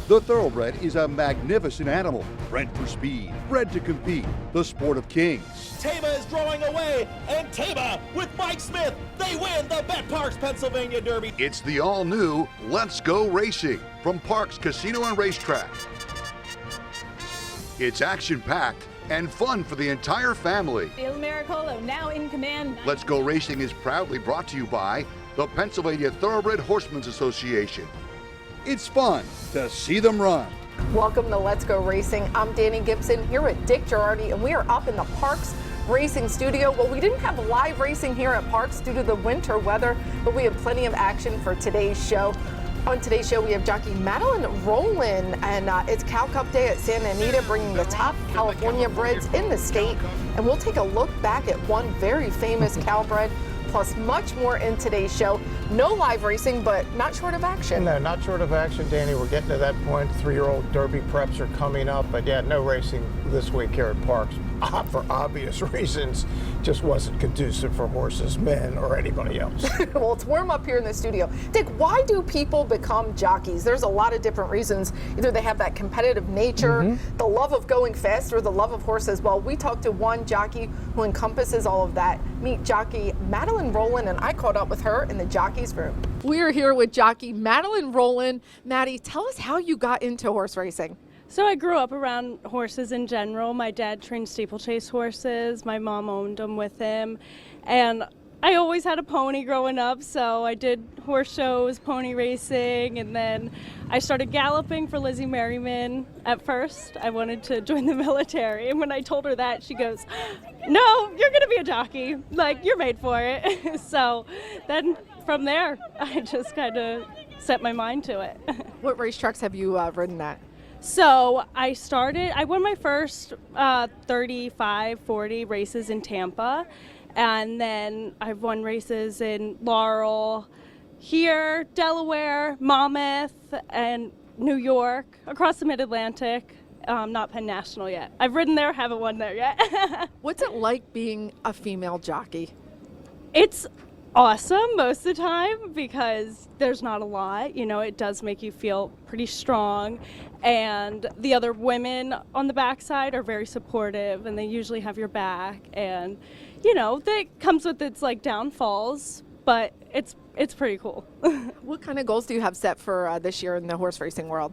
The thoroughbred is a magnificent animal, bred for speed, bred to compete, the sport of kings. Tama is drawing away, and Tama with Mike Smith, they win the Bet Parks Pennsylvania Derby. It's the all-new Let's Go Racing from Parks Casino and Racetrack. It's action-packed and fun for the entire family. Il Miracolo now in command. Let's Go Racing is proudly brought to you by the Pennsylvania Thoroughbred Horsemen's Association. It's fun to see them run. Welcome to Let's Go Racing. I'm Danny Gibson here with Dick Girardi, and we are up in the Parks Racing Studio. Well, we didn't have live racing here at Parks due to the winter weather, but we have plenty of action for today's show. On today's show, we have jockey Madeline Rowland, and it's Cow Cup Day at Santa Anita, bringing the top California breds in the state. And we'll take a look back at one very famous cow bred, plus much more in today's show. No live racing, but not short of action. No, not short of action, Danny. We're getting to that point. 3-year-old Derby preps are coming up, but yeah, no racing this week here at Parks. For obvious reasons, just wasn't conducive for horses, men, or anybody else. Well, it's warm up here in the studio. Dick, why do people become jockeys? There's a lot of different reasons. Either they have that competitive nature, the love of going fast, or the love of horses. Well, we talked to one jockey who encompasses all of that. Meet jockey Madeline Rowland, and I caught up with her in the jockey's room. We are here with jockey Madeline Rowland. Maddie, tell us how you got into horse racing. So I grew up around horses in general. My dad trained steeplechase horses. My mom owned them with him. And I always had a pony growing up, so I did horse shows, pony racing, and then I started galloping for Lizzie Merriman. At first, I wanted to join the military, and when I told her that, she goes, "No, you're going to be a jockey. Like, you're made for it." So then from there, I just kind of set my mind to it. What racetracks have you ridden at? So I won my first 35, 40 races in Tampa, and then I've won races in Laurel, here, Delaware, Monmouth, and New York, across the Mid-Atlantic. Not Penn National yet. I've ridden there, haven't won there yet. What's it like being a female jockey? It's awesome most of the time because there's not a lot. You know, it does make you feel pretty strong, and the other women on the backside are very supportive, and they usually have your back, and you know, that comes with its like downfalls, but it's pretty cool. What kind of goals do you have set for this year in the horse racing world?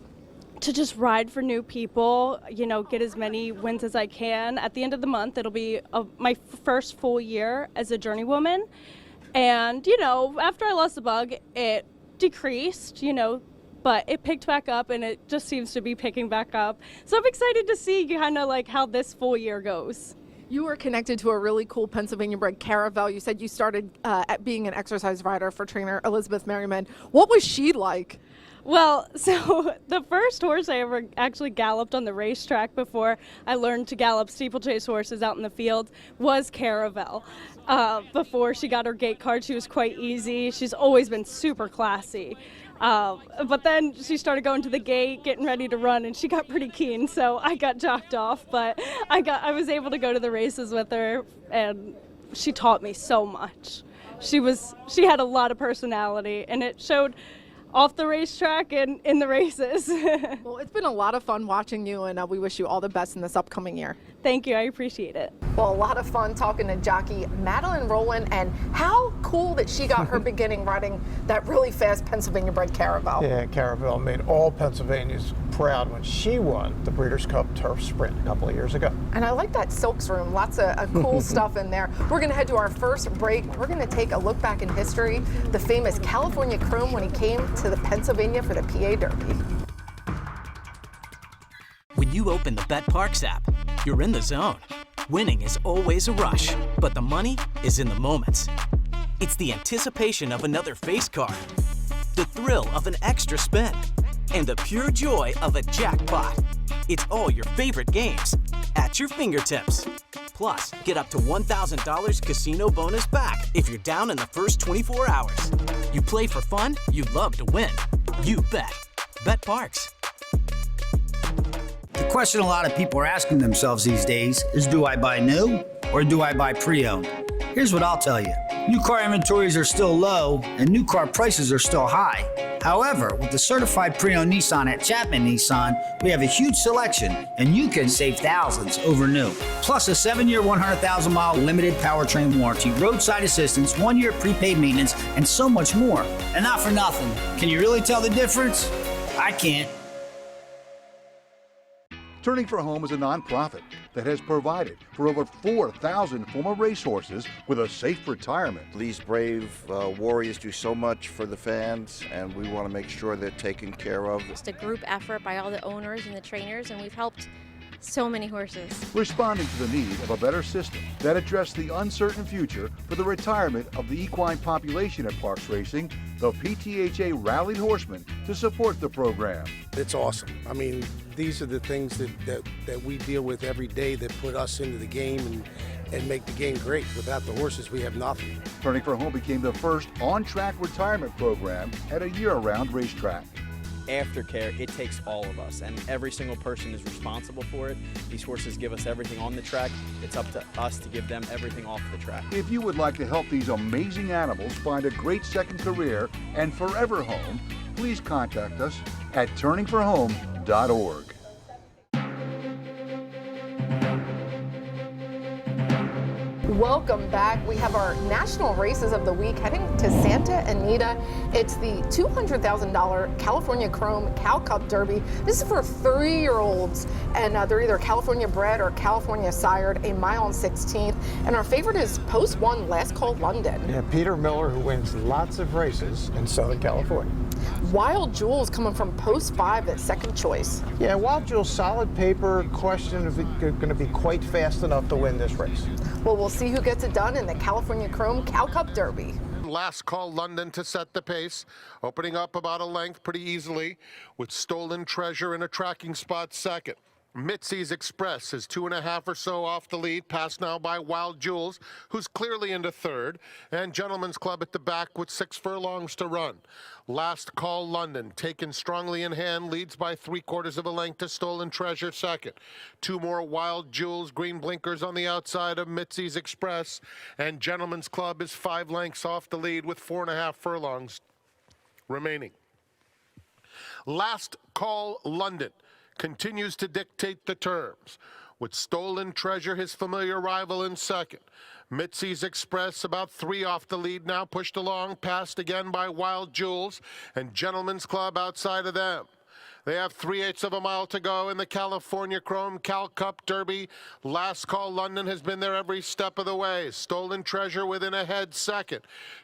To just ride for new people, you know, get as many wins as I can. At the end of the month, it'll be my first full year as a journeywoman. And, you know, after I lost the bug, it decreased, you know, but it picked back up, and it just seems to be picking back up. So I'm excited to see kind of like how this full year goes. You were connected to a really cool Pennsylvania bred Caravel. You said you started at being an exercise rider for trainer Elizabeth Merriman. What was she like? Well, so the first horse I ever actually galloped on the racetrack before I learned to gallop steeplechase horses out in the field was Caravel. Before she got her gate card, she was quite easy. She's always been super classy. But then she started going to the gate, getting ready to run, and she got pretty keen, so I got jocked off. But I was able to go to the races with her, and she taught me so much. She had a lot of personality, and it showed off the racetrack and in the races. Well, it's been a lot of fun watching you, and we wish you all the best in this upcoming year. Thank you, I appreciate it. Well, a lot of fun talking to jockey Madeline Rowland, and how cool that she got her beginning riding that really fast Pennsylvania bred Caravel. Yeah, Caravel made all Pennsylvanians proud when she won the Breeders' Cup Turf Sprint a couple of years ago. And I like that silks room, lots of cool stuff in there. We're gonna head to our first break. We're gonna take a look back in history, the famous California Chrome when he came to the Pennsylvania for the PA Derby. When you open the Bet Parks app, you're in the zone. Winning is always a rush, but the money is in the moments. It's the anticipation of another face card, the thrill of an extra spin, and the pure joy of a jackpot. It's all your favorite games at your fingertips. Plus, get up to $1,000 casino bonus back if you're down in the first 24 hours. You play for fun, you love to win. You bet. Bet Parks. The question a lot of people are asking themselves these days is, do I buy new or do I buy pre-owned? Here's what I'll tell you. New car inventories are still low and new car prices are still high. However, with the certified pre-owned Nissan at Chapman Nissan, we have a huge selection and you can save thousands over new. Plus a 7-year, 100,000-mile limited powertrain warranty, roadside assistance, 1-year prepaid maintenance, and so much more. And not for nothing. Can you really tell the difference? I can't. Turning for Home is a nonprofit that has provided for over 4,000 former racehorses with a safe retirement. These brave warriors do so much for the fans, and we want to make sure they're taken care of. It's a group effort by all the owners and the trainers, and we've helped so many horses. Responding to the need of a better system that addressed the uncertain future for the retirement of the equine population at Parks Racing, the PTHA rallied horsemen to support the program. It's awesome. I mean, these are the things that we deal with every day that put us into the game and make the game great. Without the horses, we have nothing. Turning for Home became the first on-track retirement program at a year-round racetrack. Aftercare, it takes all of us, and every single person is responsible for it. These horses give us everything on the track. It's up to us to give them everything off the track. If you would like to help these amazing animals find a great second career and forever home, please contact us at turningforhome.org. Welcome back. We have our national races of the week heading to Santa Anita. It's the $200,000 California Chrome Cal Cup Derby. This is for 3-year-olds, and they're either California bred or California sired, a mile and 16th. And our favorite is Post 1 Last Call London. Yeah, Peter Miller, who wins lots of races in Southern California. Wild Jewels coming from Post 5 at second choice. Yeah, Wild Jewels, solid paper. Question if it's going to be quite fast enough to win this race. Well, we'll see who gets it done in the California Chrome Cal Cup Derby. Last Call London to set the pace, opening up about a length pretty easily with Stolen Treasure in a tracking spot second. Mitzi's Express is 2.5 or so off the lead, passed now by Wild Jewels, who's clearly into third, and Gentleman's Club at the back with 6 furlongs to run. Last Call London, taken strongly in hand, leads by 3/4 of a length to Stolen Treasure second. 2 more Wild Jewels, green blinkers on the outside of Mitzi's Express, and Gentleman's Club is 5 lengths off the lead with 4.5 furlongs remaining. Last Call London continues to dictate the terms, with Stolen Treasure, his familiar rival, in second. Mitzi's Express about 3 off the lead now, pushed along, passed again by Wild Jewels, and Gentleman's Club outside of them. They have 3/8 of a mile to go in the California Chrome Cal Cup Derby. Last Call London has been there every step of the way. Stolen Treasure within a head second.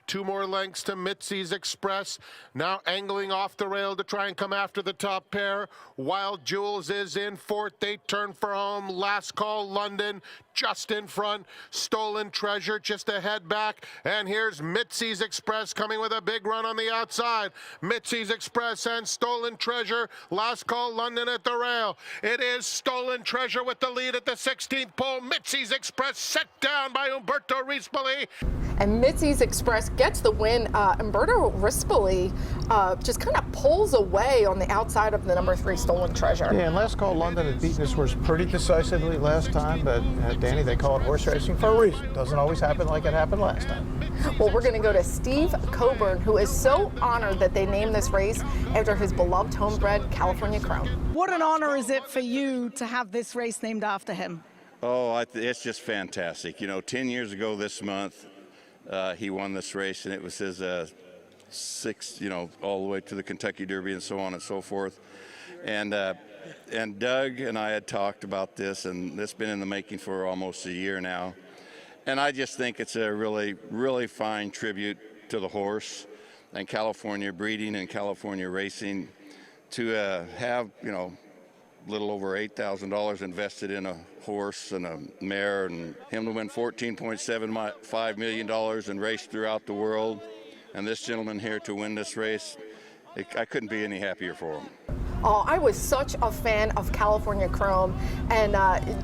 2 more lengths to Mitzi's Express. Now angling off the rail to try and come after the top pair. Wild Jewels is in fourth. They turn for home. Last Call London just in front. Stolen Treasure just a head back. And here's Mitzi's Express coming with a big run on the outside. Mitzi's Express and Stolen Treasure. Last Call London at the rail. It is Stolen Treasure with the lead at the 16th pole. Mitzi's Express set down by Umberto Rispoli. And Mitzi's Express gets the win. Umberto Rispoli just kind of pulls away on the outside of the number 3 Stolen Treasure. Yeah, and Last Call London had beaten this horse pretty decisively last time, but Danny, they call it horse racing for a reason. Doesn't always happen like it happened last time. Well, we're going to go to Steve Coburn, who is so honored that they named this race after his beloved homebred California Chrome. What an honor is it for you to have this race named after him? Oh, it's just fantastic. You know, 10 years ago this month, he won this race, and it was his 6th, you know, all the way to the Kentucky Derby and so on and so forth. And Doug and I had talked about this, and it's been in the making for almost a year now. And I just think it's a really, really fine tribute to the horse and California breeding and California racing to have, you know, a little over $8,000 invested in a horse and a mare, and him to win $14.75 million and race throughout the world, and this gentleman here to win this race, I couldn't be any happier for him. Oh, I was such a fan of California Chrome, and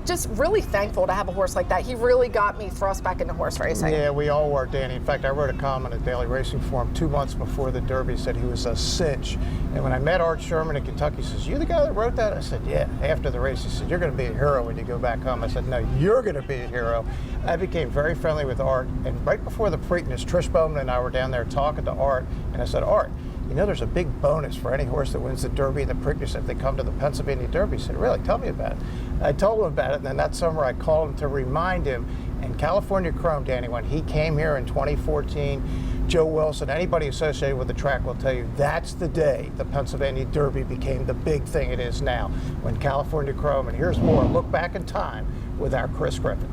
just really thankful to have a horse like that. He really got me thrust back into horse racing. Yeah, we all were, Danny. In fact, I wrote a column in the Daily Racing Forum 2 months before the Derby, said he was a cinch. And when I met Art Sherman in Kentucky, he says, "You the guy that wrote that?" I said, "Yeah." After the race, he said, "You're going to be a hero when you go back home." I said, "No, you're going to be a hero." I became very friendly with Art, and right before the Preakness, Trish Bowman and I were down there talking to Art, and I said, "Art, you know, there's a big bonus for any horse that wins the Derby and the Preakness if they come to the Pennsylvania Derby. He said, really? Tell me about it. I told him about it, and then that summer I called him to remind him. And California Chrome, Danny, when he came here in 2014, Joe Wilson, anybody associated with the track will tell you that's the day the Pennsylvania Derby became the big thing it is now, when California Chrome, and here's more, look back in time with our Chris Griffin.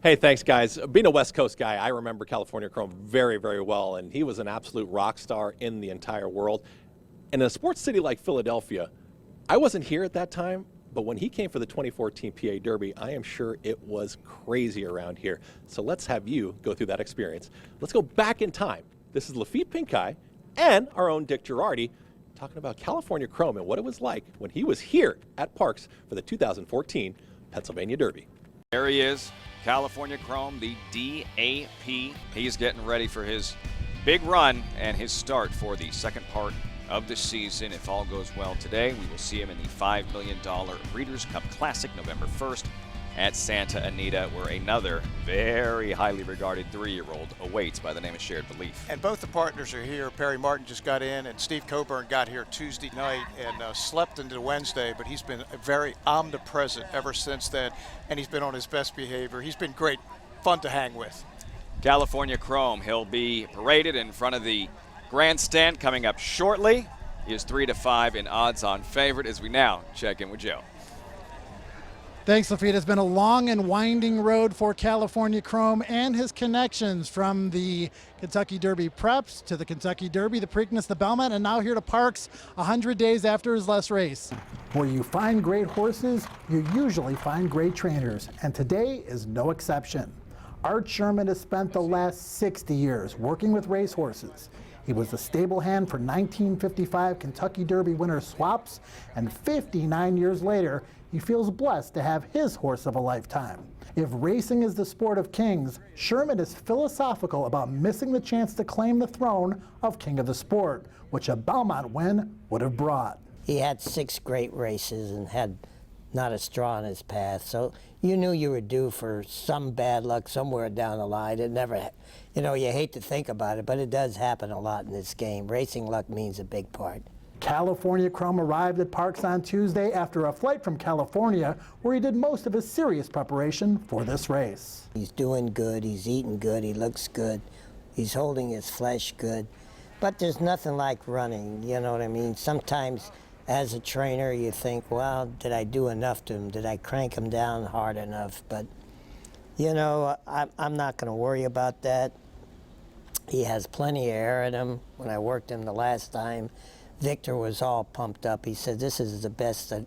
Hey, thanks, guys. Being a West Coast guy, I remember California Chrome very, very well, and he was an absolute rock star in the entire world. And in a sports city like Philadelphia, I wasn't here at that time, but when he came for the 2014 PA Derby, I am sure it was crazy around here. So let's have you go through that experience. Let's go back in time. This is Lafitte Pincay and our own Dick Girardi talking about California Chrome and what it was like when he was here at Parks for the 2014 Pennsylvania Derby. There he is, California Chrome, the DAP. He's getting ready for his big run and his start for the second part of the season. If all goes well today, we will see him in the $5 million Breeders' Cup Classic November 1st at Santa Anita, where another very highly regarded 3-year-old awaits by the name of Shared Belief. And both the partners are here. Perry Martin just got in, and Steve Coburn got here Tuesday night and slept into Wednesday, but he's been very omnipresent ever since then, and he's been on his best behavior. He's been great, fun to hang with. California Chrome, he'll be paraded in front of the grandstand coming up shortly. He is 3-5 in odds-on favorite as we now check in with Joe. Thanks, Lafitte. It's been a long and winding road for California Chrome and his connections, from the Kentucky Derby preps to the Kentucky Derby, the Preakness, the Belmont, and now here to Parks 100 days after his last race. Where you find great horses, you usually find great trainers, and today is no exception. Art Sherman has spent the last 60 years working with racehorses. He was the stable hand for 1955 Kentucky Derby winner Swaps, and 59 years later, he feels blessed to have his horse of a lifetime. If racing is the sport of kings, Sherman is philosophical about missing the chance to claim the throne of king of the sport, which a Belmont win would have brought. He had 6 great races and had not a straw in his path, so you knew you were due for some bad luck somewhere down the line. It never, you know, you hate to think about it, but it does happen a lot in this game. Racing luck means a big part. California Chrome arrived at Parks on Tuesday after a flight from California, where he did most of his serious preparation for this race. He's doing good, he's eating good, he looks good, he's holding his flesh good, but there's nothing like running, you know what I mean? Sometimes as a trainer you think, well, did I do enough to him? Did I crank him down hard enough? But, you know, I'm not going to worry about that. He has plenty of air in him. When I worked him the last time, Victor was all pumped up. He said, this is the best that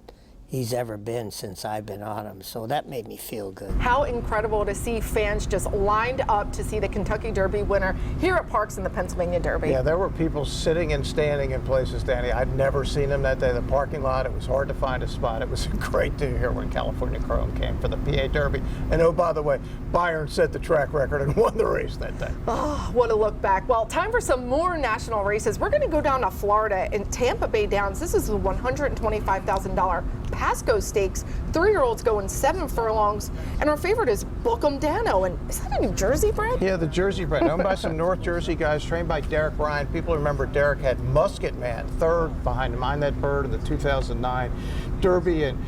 he's ever been since I've been on him. So that made me feel good. How incredible to see fans just lined up to see the Kentucky Derby winner here at Parks in the Pennsylvania Derby. Yeah, there were people sitting and standing in places, Danny. I'd never seen them that day in the parking lot. It was hard to find a spot. It was great to hear when California Chrome came for the PA Derby. And oh, by the way, Byron set the track record and won the race that day. Oh, what a look back. Well, time for some more national races. We're going to go down to Florida in Tampa Bay Downs. This is the $125,000 Pasco Stakes. 3-year-olds going 7 furlongs, and our favorite is Bookham Dano. And is that a New Jersey bred? Yeah, the Jersey bred, owned by some North Jersey guys, trained by Derek Ryan. People remember Derek had Musket Man third behind Mind That Bird in the 2009 Derby, and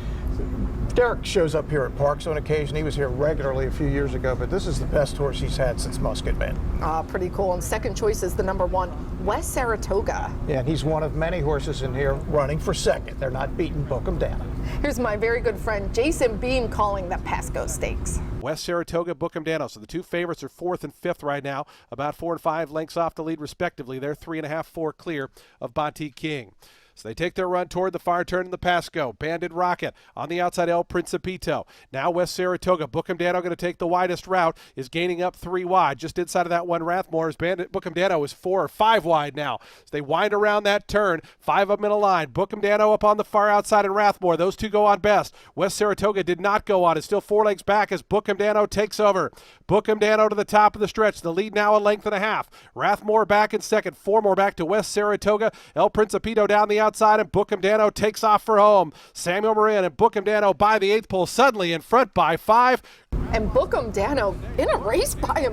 Derek shows up here at Parks on occasion. He was here regularly a few years ago, but this is the best horse he's had since Musket Man. Pretty cool. And second choice is the number 1, West Saratoga. Yeah, and he's one of many horses in here running for second. They're not beating Bookham Dano. Here's my very good friend Jason Bean calling the Pasco Stakes. West Saratoga, Bookham Dano. So the 2 favorites are 4th and 5th right now, about 4 and 5 lengths off the lead respectively. They're 3.5, 4 clear of Bonte King. So they take their run toward the far turn in the Pasco. Bandit Rocket on the outside, El Principito. Now West Saratoga. Bookham Dano going to take the widest route, is gaining up 3 wide. Just inside of that one, Rathmore's Bandit Bookham Dano is 4 or 5 wide now. So they wind around that turn, 5 of them in a line. Bookham Dano up on the far outside and Rathmore. Those 2 go on best. West Saratoga did not go on. It's still 4 lengths back as Bookham Dano takes over. Bookham Dano to the top of the stretch. The lead now a length and a half. Rathmore back in second. 4 more back to West Saratoga. El Principito down the outside, and Bookham Dano takes off for home. Samuel Moran and Bookham Dano by the 8th pole, suddenly in front by 5. And Bookham Dano in a race by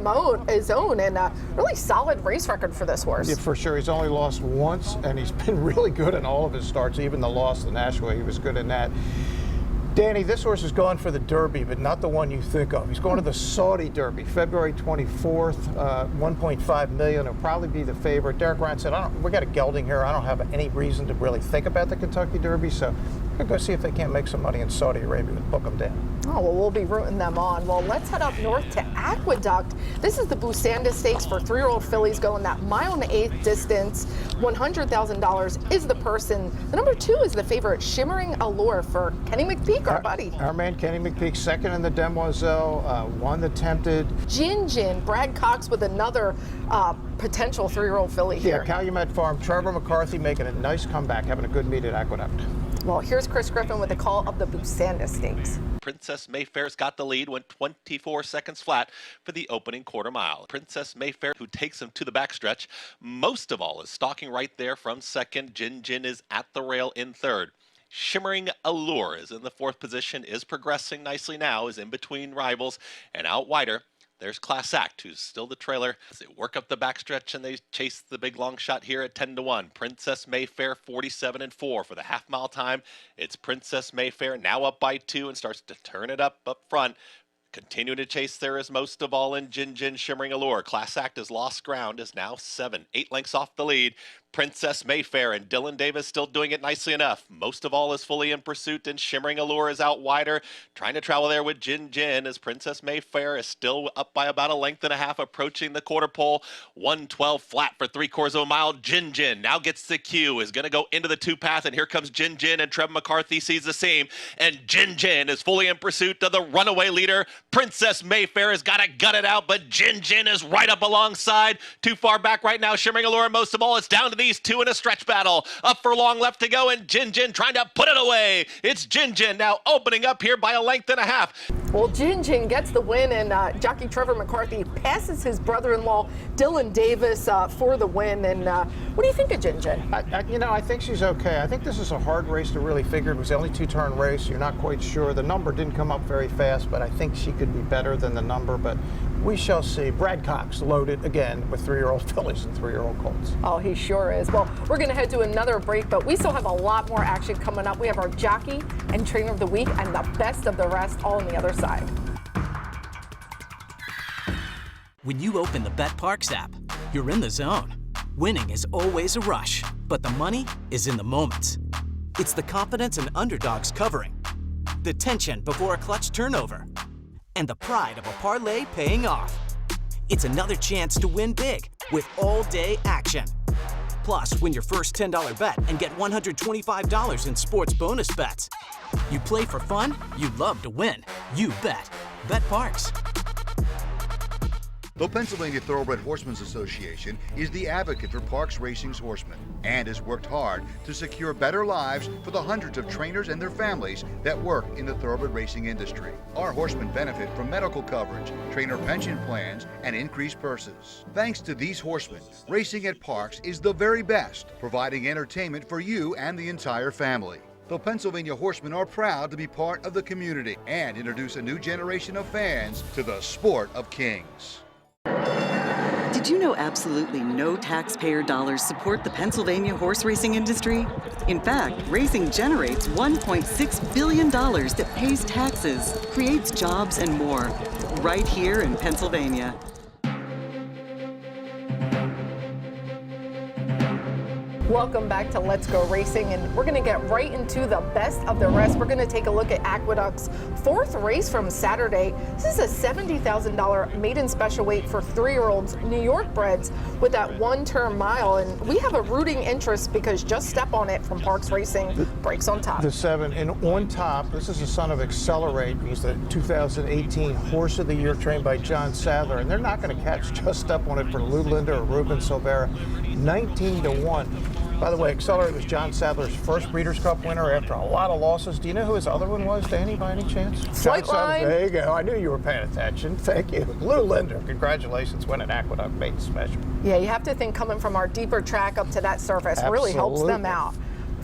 his own, and a really solid race record for this horse. Yeah, for sure. He's only lost once, and he's been really good in all of his starts, even the loss to Nashua. He was good in that. Danny, this horse is going for the Derby, but not the one you think of. He's going to the Saudi Derby, February 24th, $1.5 million. He'll probably be the favorite. Derek Ryan said, we got a gelding here. I don't have any reason to really think about the Kentucky Derby, so we'll go see if they can't make some money in Saudi Arabia with Bookham Dano. Oh, well, we'll be rooting them on. Well, let's head up north to Aqueduct. This is the Busanda Stakes for 3-year-old fillies going that 1.8-mile distance. $100,000 is the person. The number 2 is the favorite, Shimmering Allure, for Kenny McPeak, our buddy. Our man Kenny McPeak, second in the Demoiselle, won the Tempted. Gin, Brad Cox with another potential 3-year-old filly here. Yeah, Calumet Farm, Trevor McCarthy making a nice comeback, having a good meet at Aqueduct. Well, here's Chris Griffin with the call of the Busanda Stakes. Princess Mayfair's got the lead, went 24 seconds flat for the opening quarter mile. Princess Mayfair, who takes him to the backstretch, most of all is stalking right there from second. Gin is at the rail in third. Shimmering Allure is in the 4th position, is progressing nicely now, is in between rivals, and out wider. There's Class Act, who's still the trailer. As they work up the backstretch and they chase the big long shot here at 10-1. Princess Mayfair 47-4 for the half-mile time. It's Princess Mayfair now up by 2 and starts to turn it up front. Continuing to chase there is most of all in Gin, Shimmering Allure. Class Act has lost ground, is now 8 lengths off the lead. Princess Mayfair and Dylan Davis still doing it nicely enough. Most of all is fully in pursuit, and Shimmering Allure is out wider, trying to travel there with Gin as Princess Mayfair is still up by about 1.5 lengths, approaching the quarter pole. 1:12 flat for 3/4 of a mile. Gin now gets the cue, is going to go into the 2 path, and here comes Gin, and Trevor McCarthy sees the same, and Gin is fully in pursuit of the runaway leader. Princess Mayfair has got to gut it out, but Gin is right up alongside. Too far back right now, Shimmering Allure, most of all, it's down to these 2 in a stretch battle. Up for long left to go, and Gin trying to put it away. It's Gin now opening up here by 1.5 lengths. Well, Gin gets the win, and jockey Trevor McCarthy passes his brother-in-law Dylan Davis for the win. And what do you think of Gin? I think she's okay. I think this is a hard race to really figure. It was the only 2-turn race. You're not quite sure. The number didn't come up very fast, but I think she could be better than the number. But we shall see. Brad Cox loaded again with 3-year-old fillies and 3-year-old colts. Oh, he sure is. Well, we're going to head to another break, but we still have a lot more action coming up. We have our jockey and trainer of the week and the best of the rest all on the other side. When you open the BetParks app, you're in the zone. Winning is always a rush, but the money is in the moments. It's the confidence and underdogs covering, the tension before a clutch turnover, and the pride of a parlay paying off. It's another chance to win big with all-day action. Plus, win your first $10 bet and get $125 in sports bonus bets. You play for fun, you love to win. You bet. BetParks. The Pennsylvania Thoroughbred Horsemen's Association is the advocate for Parks Racing's horsemen and has worked hard to secure better lives for the hundreds of trainers and their families that work in the thoroughbred racing industry. Our horsemen benefit from medical coverage, trainer pension plans, and increased purses. Thanks to these horsemen, racing at Parks is the very best, providing entertainment for you and the entire family. The Pennsylvania Horsemen are proud to be part of the community and introduce a new generation of fans to the sport of kings. Did you know absolutely no taxpayer dollars support the Pennsylvania horse racing industry? In fact, racing generates $1.6 billion that pays taxes, creates jobs, and more, right here in Pennsylvania. Welcome back to Let's Go Racing, and we're going to get right into the best of the rest. We're going to take a look at Aqueduct's 4th race from Saturday. This is a $70,000 maiden special weight for 3-year-olds, New York breds, with that 1-turn mile. And we have a rooting interest because Just Step On It from Parks Racing breaks on top. The 7 and on top. This is the son of Accelerate. He's the 2018 Horse of the Year trained by John Sadler, and they're not going to catch Just Step On It for Lou Linder or Ruben Silvera. 19-1. By the way, Accelerate was John Sadler's first Breeders' Cup winner after a lot of losses. Do you know who his other one was, Danny, by any chance? Flightline. There you go. I knew you were paying attention. Thank you. Lou Linder, congratulations, winning Aqueduct maiden special. Yeah, you have to think coming from our deeper track up to that surface really helps them out.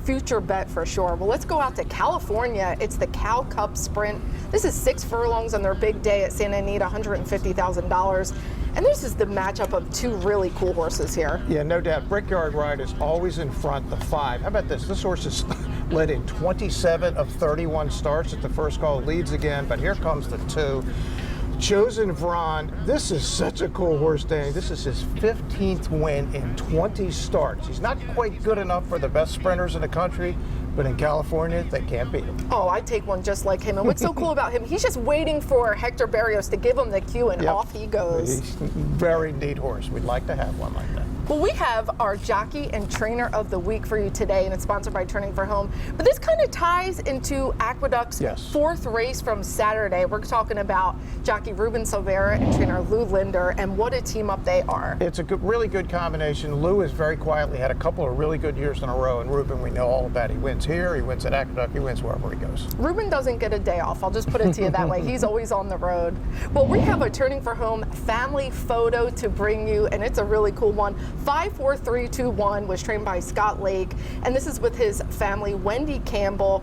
future bet for sure. Well, let's go out to California. It's the Cal Cup Sprint. This is 6 furlongs on their big day at Santa Anita, $150,000. And this is the matchup of two really cool horses here. Yeah, no doubt. Brickyard Ride is always in front, the 5. How about this? This horse is led in 27 of 31 starts at the first call. Leads again, but here comes the 2. Chosen Vron. This is such a cool horse, Danny. This is his 15th win in 20 starts. He's not quite good enough for the best sprinters in the country, but in California, they can't beat him. Oh, I'd take one just like him. And what's so cool about him, he's just waiting for Hector Berrios to give him the cue, and off he goes. He's a very neat horse. We'd like to have one like that. Well, we have our Jockey and Trainer of the Week for you today, and it's sponsored by Turning for Home. But this kind of ties into Aqueduct's 4th race from Saturday. We're talking about jockey Ruben Silvera and trainer Lou Linder, and what a team up they are. It's a really good combination. Lou has very quietly had a couple of really good years in a row, and Ruben we know all about. He wins here, he wins at Aqueduct, he wins wherever he goes. Ruben doesn't get a day off. I'll just put it to you that way. He's always on the road. Well, we have a Turning for Home family photo to bring you, and it's a really cool one. 54321 was trained by Scott Lake, and this is with his family, Wendy Campbell.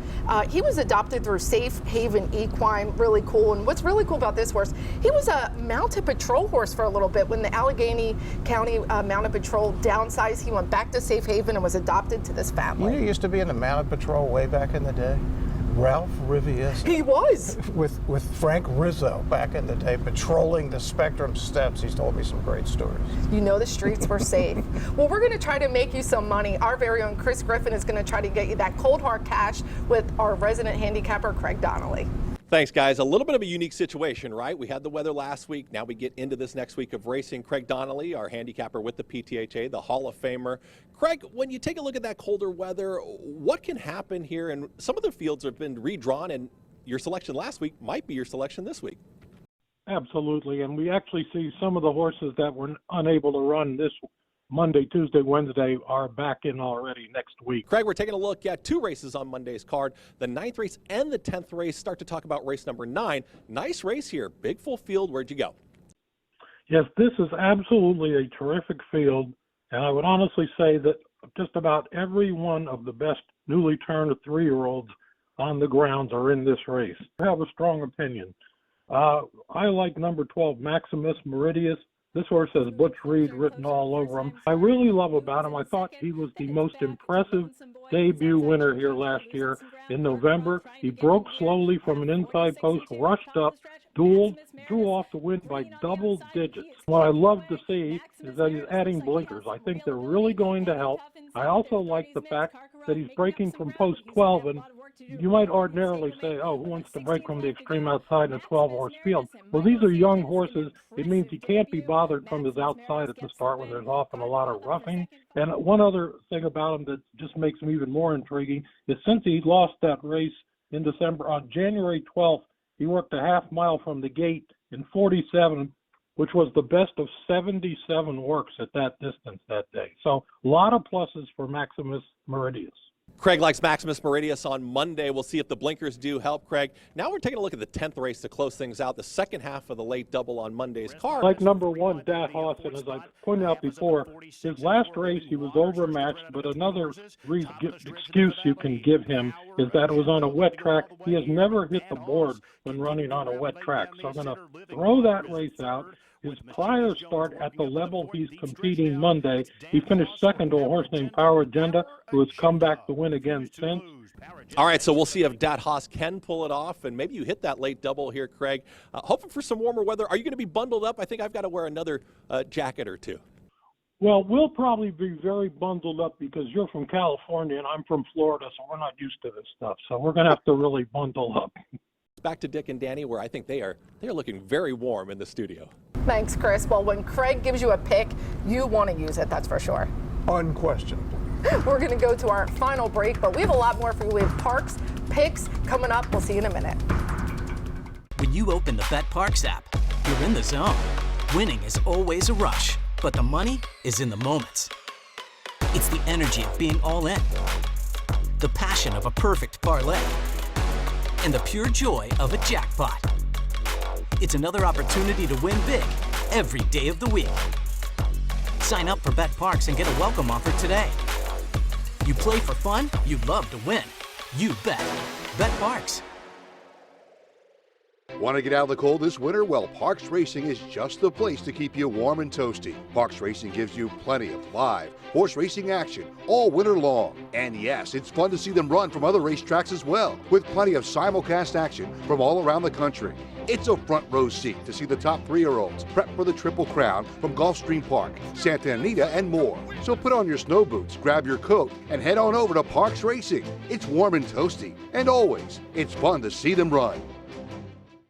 He was adopted through Safe Haven Equine, really cool. And what's really cool about this horse, he was a mounted patrol horse for a little bit. When the Allegheny County Mounted Patrol downsized, he went back to Safe Haven and was adopted to this family. You know, he used to be in the Mounted Patrol way back in the day. Ralph Riviera. He was. With Frank Rizzo back in the day, patrolling the Spectrum steps. He's told me some great stories. You know the streets were safe. Well, we're going to try to make you some money. Our very own Chris Griffin is going to try to get you that cold hard cash with our resident handicapper, Craig Donnelly. Thanks, guys. A little bit of a unique situation, right? We had the weather last week. Now we get into this next week of racing. Craig Donnelly, our handicapper with the PTHA, the Hall of Famer. Craig, when you take a look at that colder weather, what can happen here? And some of the fields have been redrawn, and your selection last week might be your selection this week. Absolutely, and we actually see some of the horses that were unable to run this Monday, Tuesday, Wednesday are back in already next week. Craig, we're taking a look at 2 races on Monday's card. The 9th race and the 10th race. Start to talk about race number 9. Nice race here. Big full field. Where'd you go? Yes, this is absolutely a terrific field, and I would honestly say that just about every one of the best newly turned 3-year-olds on the grounds are in this race. I have a strong opinion. I like number 12, Maximus Meridius. This horse has Butch Reed written all over him. I really love about him, I thought he was the most impressive debut winner here last year in November. He broke slowly from an inside post, rushed up, dueled, drew off the win by double digits. What I love to see is that he's adding blinkers. I think they're really going to help. I also like the fact that he's breaking from post 12, and you might ordinarily say, oh, who wants to break from the extreme outside in a 12-horse field? Well, these are young horses. It means he can't be bothered from his outside at the start when there's often a lot of roughing. And one other thing about him that just makes him even more intriguing is since he lost that race in December, on January 12th, he worked a half mile from the gate in 47, which was the best of 77 works at that distance that day. So a lot of pluses for Maximus Meridius. Craig likes Maximus Meridius on Monday. We'll see if the blinkers do help, Craig. Now we're taking a look at the 10th race to close things out, the second half of the late double on Monday's card. Like number 1, Dat Haas, and as I pointed out before, his last race he was overmatched, but another excuse you can give him is that it was on a wet track. He has never hit the board when running on a wet track, so I'm going to throw that race out. His prior start at the level he's competing Monday, he finished second to a horse named Power Agenda, who has come back to win again since. All right, so we'll see if Dat Haas can pull it off, and maybe you hit that late double here, Craig. Hoping for some warmer weather. Are you going to be bundled up? I think I've got to wear another jacket or two. Well, we'll probably be very bundled up because you're from California and I'm from Florida, so we're not used to this stuff. So we're going to have to really bundle up. Back to Dick and Danny, where I think they are looking very warm in the studio. Thanks, Chris. Well, when Craig gives you a pick, you want to use it, that's for sure. Unquestionably. We're going to go to our final break, but we have a lot more for you. We have Parks, picks coming up. We'll see you in a minute. When you open the Bet Parks app, you're in the zone. Winning is always a rush, but the money is in the moments. It's the energy of being all in, the passion of a perfect parlay, and the pure joy of a jackpot. It's another opportunity to win big every day of the week. Sign up for Bet Parks and get a welcome offer today. You play for fun, you love to win. You bet. Bet Parks. Want to get out of the cold this winter? Well, Parks Racing is just the place to keep you warm and toasty. Parks Racing gives you plenty of live horse racing action all winter long. And yes, it's fun to see them run from other racetracks as well, with plenty of simulcast action from all around the country. It's a front row seat to see the top 3-year-olds prep for the Triple Crown from Gulfstream Park, Santa Anita, and more. So put on your snow boots, grab your coat, and head on over to Parks Racing. It's warm and toasty, and always, it's fun to see them run.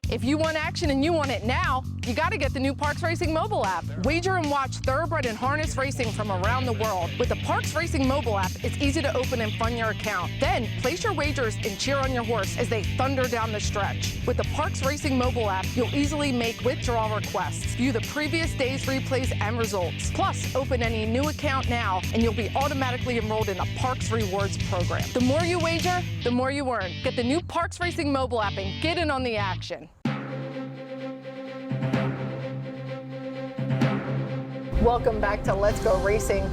If you want action and you want it now, you got to get the new Parks Racing mobile app. Wager and watch thoroughbred and harness racing from around the world. With the Parks Racing mobile app, it's easy to open and fund your account. Then place your wagers and cheer on your horse as they thunder down the stretch. With the Parks Racing mobile app, you'll easily make withdrawal requests, view the previous day's replays and results. Plus, open any new account now and you'll be automatically enrolled in a Parks Rewards program. The more you wager, the more you earn. Get the new Parks Racing mobile app and get in on the action. Welcome back to Let's Go Racing.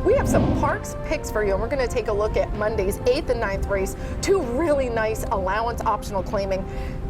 We have some Parks picks for you, and we're going to take a look at Monday's 8th and 9th race. Two really nice allowance optional claiming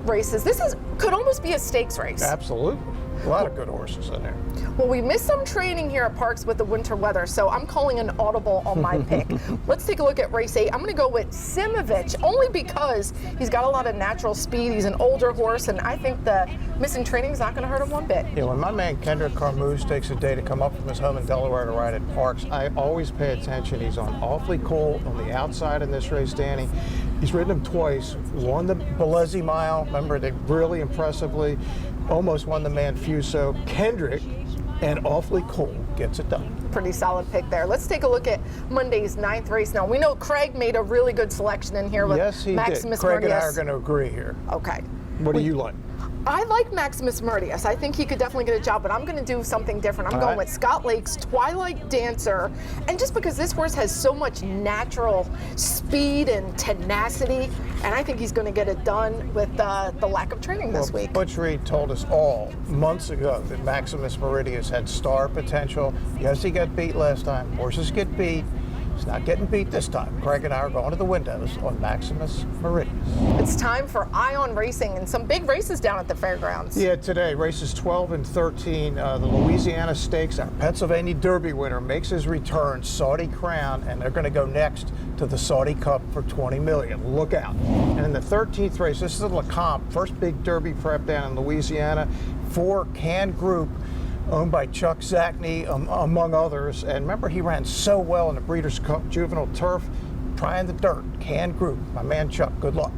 races. This could almost be a stakes race. Absolutely. A lot of good horses in there. Well, we missed some training here at Parks with the winter weather, so I'm calling an audible on my pick. Let's take a look at race 8. I'm going to go with Simovich, only because he's got a lot of natural speed. He's an older horse, and I think the missing training is not going to hurt him one bit. Yeah, when my man Kendrick Carmouche takes a day to come up from his home in Delaware to ride at Parks, I always pay attention. He's on awfully cool on the outside in this race, Danny. He's ridden him twice, won the Bellezzi Mile. Remember, they really impressively almost won the Manfuso. Kendrick and awfully cool gets it done. Pretty solid pick there. Let's take a look at Monday's 9th race. Now, we know Craig made a really good selection in here with Maximus did. Craig and I Meridius. are going to agree here. Okay. What do you like? I like Maximus Meridius. I think he could definitely get a job, but I'm going to do something different. I'm going with Scott Lake's Twilight Dancer. And just because this horse has so much natural speed and tenacity, and I think he's going to get it done with the lack of training this week. Butch Reed told us all months ago that Maximus Meridius had star potential. Yes, he got beat last time. Horses get beat. He's not getting beat this time. Craig and I are going to the windows on Maximus Meridius. It's time for Ion Racing and some big races down at the fairgrounds. Yeah, today, races 12 and 13, the Louisiana Stakes. Our Pennsylvania Derby winner makes his return, Saudi Crown, and they're going to go next to the Saudi Cup for $20 million. Look out. And in the 13th race, this is the LeCompte, first big Derby prep down in Louisiana for Can Group, owned by Chuck Zachney, among others. And remember, he ran so well in the Breeders' Cup Juvenile Turf, trying the dirt. Can Group, my man Chuck, good luck.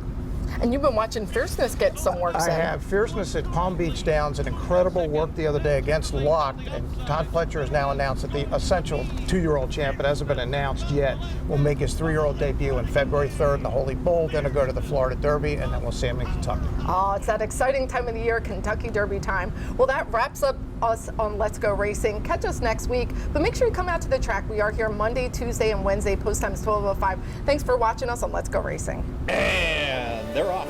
And you've been watching Fierceness get some work. I have. Fierceness at Palm Beach Downs, an incredible work the other day against Locke. And Todd Pletcher has now announced that the essential 2-year-old champ, it hasn't been announced yet, will make his 3-year-old debut on February 3rd in the Holy Bull. Then he'll go to the Florida Derby, and then we'll see him in Kentucky. Oh, it's that exciting time of the year, Kentucky Derby time. Well, that wraps up us on Let's Go Racing. Catch us next week, but make sure you come out to the track. We are here Monday, Tuesday, and Wednesday. Post time is 12:05. Thanks for watching us on Let's Go Racing. And they're off.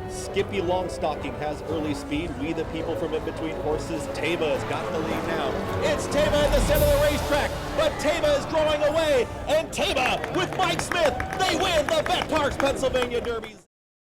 Skippy Longstocking has early speed. We the people from in between horses. Taba's got the lead now. It's Taba in the center of the racetrack, but Taba is drawing away, and Taba with Mike Smith, they win the Bet Parks Pennsylvania Derby.